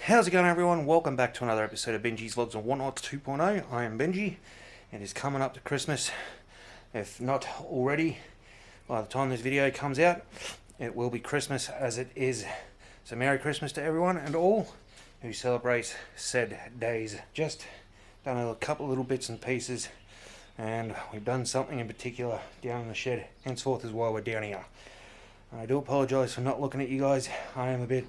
How's it going, everyone? Welcome back to another episode of Benji's Vlogs and Whatnots 2.0. I am Benji. It is coming up to Christmas. If not already, by the time this video comes out, it will be Christmas as it is. So Merry Christmas to everyone and all who celebrate said days. Just done a couple little bits and pieces, and we've done something in particular down in the shed. Henceforth is why we're down here. I do apologise for not looking at you guys. I am a bit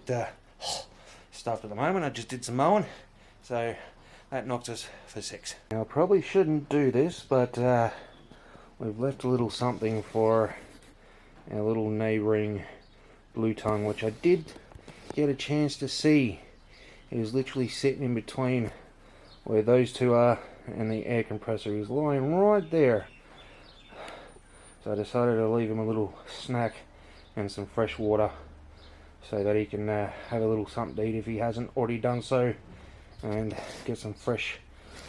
stuffed at the moment. I just did some mowing, so that knocked us for 6. Now I probably shouldn't do this, but we've left a little something for our little neighbouring bluetonguw, which I did get a chance to see. He was literally sitting in between where those two are and the air compressor. He was lying right there. So I decided to leave him a little snack and some fresh water, so that he can have a little something to eat if he hasn't already done so, and get some fresh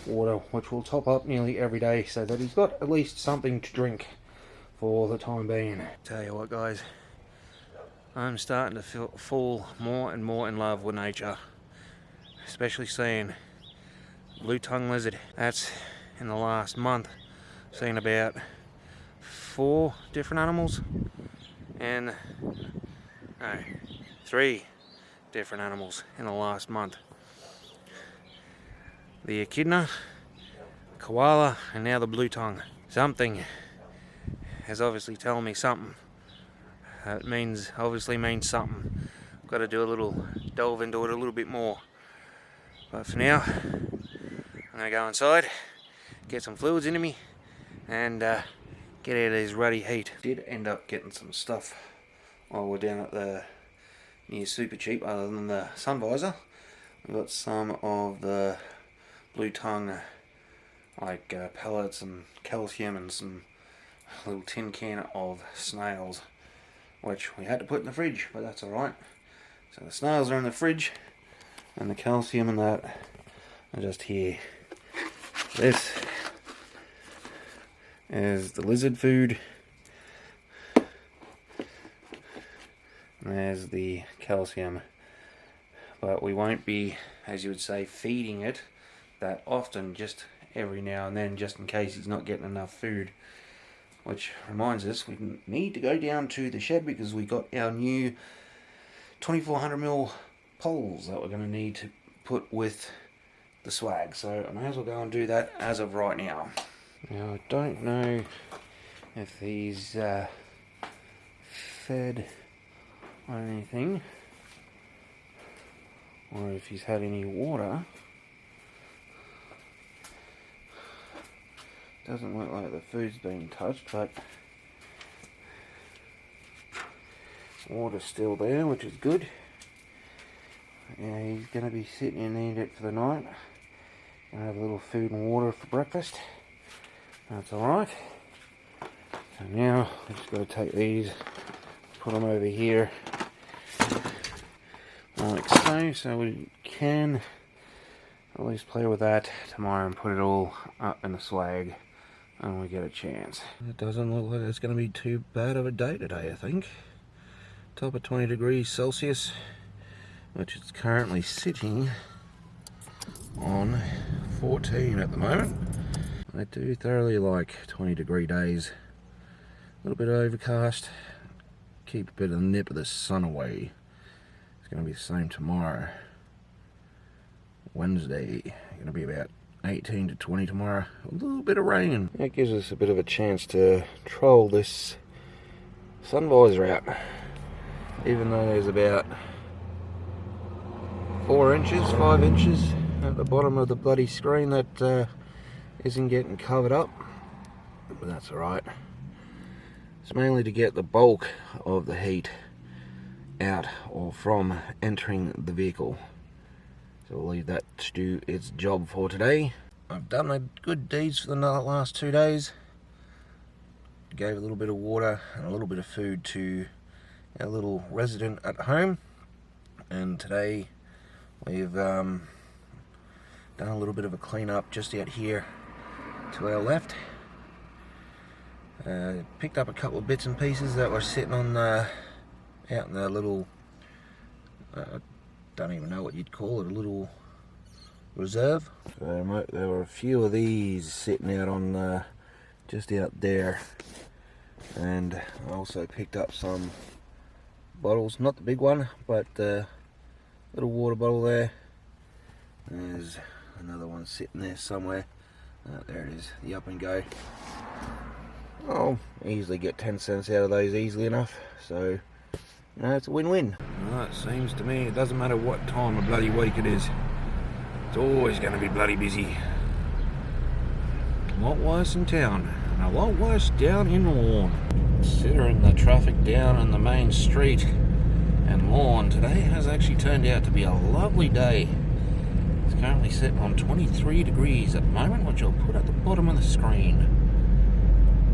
water, which will top up nearly every day, so that he's got at least something to drink for the time being. Tell you what, guys, I'm starting to fall more and more in love with nature, especially seeing blue-tongued lizard. That's in the last month seen about 4 different animals, and no, 3 different animals in the last month. The echidna, koala, and now the blue-tonguw. Something is obviously telling me something. It obviously means something. I've got to do a little delve into it a little bit more. But for now, I'm going to go inside, get some fluids into me, and get out of this ruddy heat. Did end up getting some stuff while we're down at the near Super Cheap, other than the sun visor. We've got some of the bluetonguw, like pellets and calcium, and some little tin can of snails, which we had to put in the fridge, but that's alright. So the snails are in the fridge, and the calcium and that are just here. This is the lizard food. There's the calcium, but we won't be, as you would say, feeding it that often, just every now and then, just in case he's not getting enough food. Which reminds us, we need to go down to the shed because we got our new 2400mm poles that we're going to need to put with the swag, so I may as well go and do that as of right now. Now I don't know if he's fed on anything, or if he's had any water. Doesn't look like the food's been touched, but water's still there, which is good. Yeah, he's going to be sitting and eating it for the night. Gonna have a little food and water for breakfast. That's alright. So now I've just got to take these, put them over here like so we can at least play with that tomorrow and put it all up in the swag when we get a chance. It doesn't look like it's going to be too bad of a day today, I think. Top of 20 degrees Celsius, which is currently sitting on 14 at the moment. I do thoroughly like 20-degree days. A little bit overcast, keep a bit of the nip of the sun away. It's going to be the same tomorrow. Wednesday, going to be about 18 to 20 tomorrow. A little bit of rain. That gives us a bit of a chance to troll this sun visor out. Even though there's about 4 inches, 5 inches at the bottom of the bloody screen that isn't getting covered up. But that's alright. It's mainly to get the bulk of the heat out or from entering the vehicle. So we'll leave that to do its job for today. I've done my good deeds for the last 2 days. Gave a little bit of water and a little bit of food to our little resident at home. And today we've done a little bit of a clean up just out here to our left. Picked up a couple of bits and pieces that were sitting on out in the little don't even know what you'd call it, a little reserve. So there were a few of these sitting out on just out there, and I also picked up some bottles, not the big one, but the little water bottle there. There's another one sitting there somewhere. There it is, the Up and Go. I'll easily get 10 cents out of those easily enough, so you know, it's a win-win. Well, it seems to me it doesn't matter what time of bloody week it is, it's always going to be bloody busy. A lot worse in town, and a lot worse down in Lawn. Considering the traffic down on the main street and Lawn today has actually turned out to be a lovely day. It's currently sitting on 23 degrees at the moment, which I'll put at the bottom of the screen.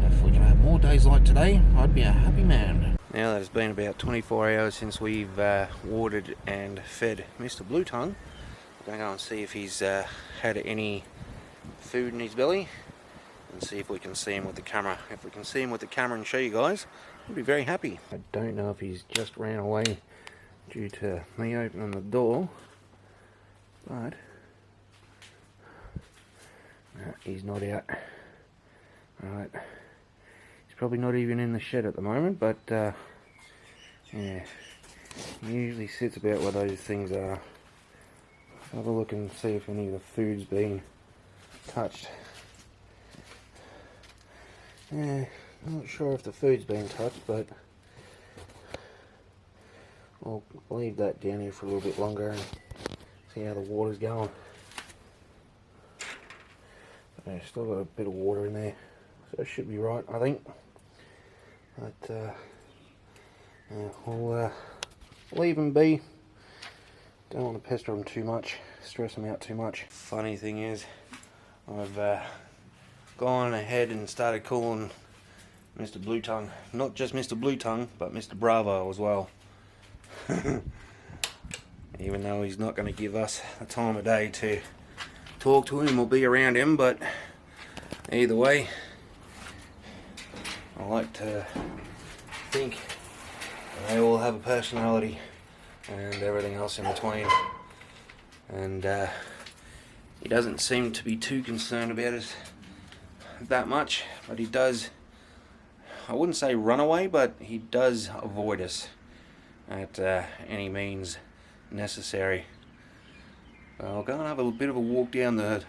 If we can have more days like today, I'd be a happy man. Now that it's been about 24 hours since we've watered and fed Mr. Bluetonguw, we're going to go and see if he's had any food in his belly, and see if we can see him with the camera. If we can see him with the camera and show you guys, we'll be very happy. I don't know if he's just ran away due to me opening the door, but no, he's not out. Right, he's probably not even in the shed at the moment, but yeah, he usually sits about where those things are. Let's have a look and see if any of the food's been touched. Yeah, not sure if the food's been touched, but I'll leave that down here for a little bit longer and see how the water's going. Yeah, still got a bit of water in there, so it should be right, I think. But yeah, we'll leave him be. Don't want to pester him too much, stress him out too much. Funny thing is, I've gone ahead and started calling Mr. Bluetonguw, not just Mr. Bluetonguw, but Mr. Bravo as well. Even though he's not going to give us the time of day to talk to him or be around him, but either way, I like to think they all have a personality and everything else in between, and he doesn't seem to be too concerned about us that much, but he does, I wouldn't say run away, but he does avoid us at any means necessary. I'll go and have a bit of a walk down the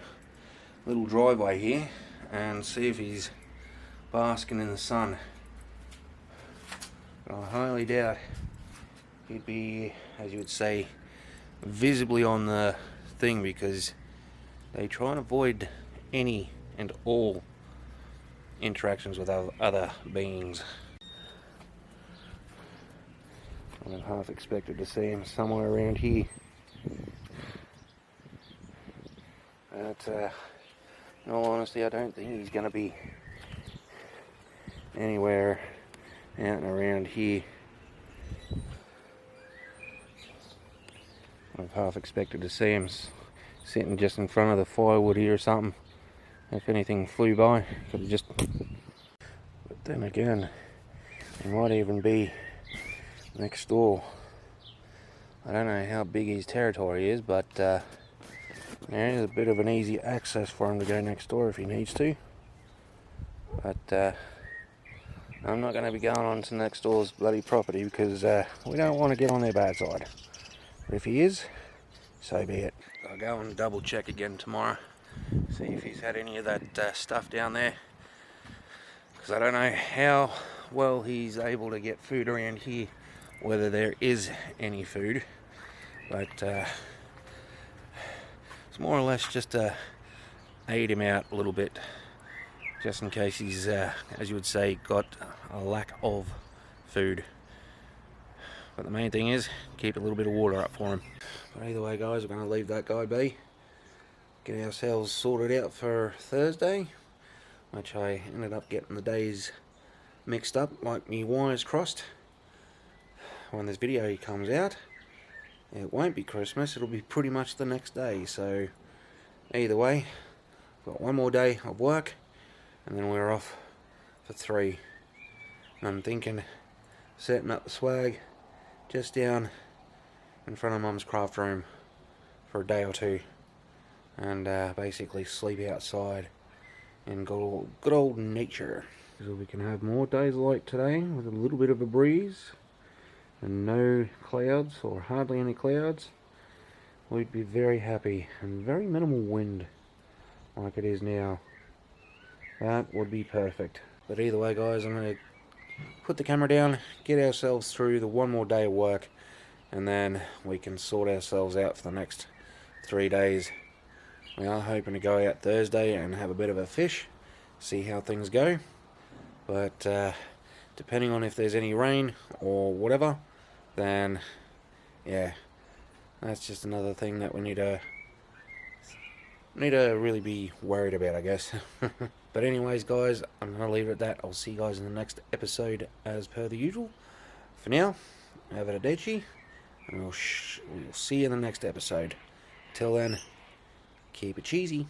little driveway here and see if he's basking in the sun. But I highly doubt he'd be, as you would say, visibly on the thing, because they try and avoid any and all interactions with other beings. I half expected to see him somewhere around here. But in all honesty, I don't think he's going to be anywhere out and around here. I've half expected to see him sitting just in front of the firewood here or something. If anything flew by, could have just... But then again, he might even be next door. I don't know how big his territory is, but there is a bit of an easy access for him to go next door if he needs to. But I'm not going to be going on to next door's bloody property, because we don't want to get on their bad side. But if he is, so be it. I'll go and double check again tomorrow, see if he's had any of that stuff down there, because I don't know how well he's able to get food around here, whether there is any food, but it's more or less just to aid him out a little bit, just in case he's, as you would say, got a lack of food. But the main thing is, keep a little bit of water up for him. But either way, guys, we're going to leave that guy be, get ourselves sorted out for Thursday, which I ended up getting the days mixed up, like me wires crossed. When this video comes out, it won't be Christmas, it'll be pretty much the next day. So either way, I've got one more day of work, and then we're off for 3. And I'm thinking setting up the swag just down in front of Mum's craft room for a day or two, and basically sleep outside in good old nature. So we can have more days like today with a little bit of a breeze and no clouds, or hardly any clouds. We'd be very happy, and very minimal wind like it is now. That would be perfect. But either way, guys, I'm going to put the camera down, get ourselves through the one more day of work, and then we can sort ourselves out for the next 3 days. We are hoping to go out Thursday and have a bit of a fish, see how things go. But depending on if there's any rain or whatever, then yeah, that's just another thing that we need to really be worried about, I guess. But anyways, guys, I'm going to leave it at that. I'll see you guys in the next episode as per the usual. For now, arrivederci, and we'll see you in the next episode. Till then, keep it cheesy.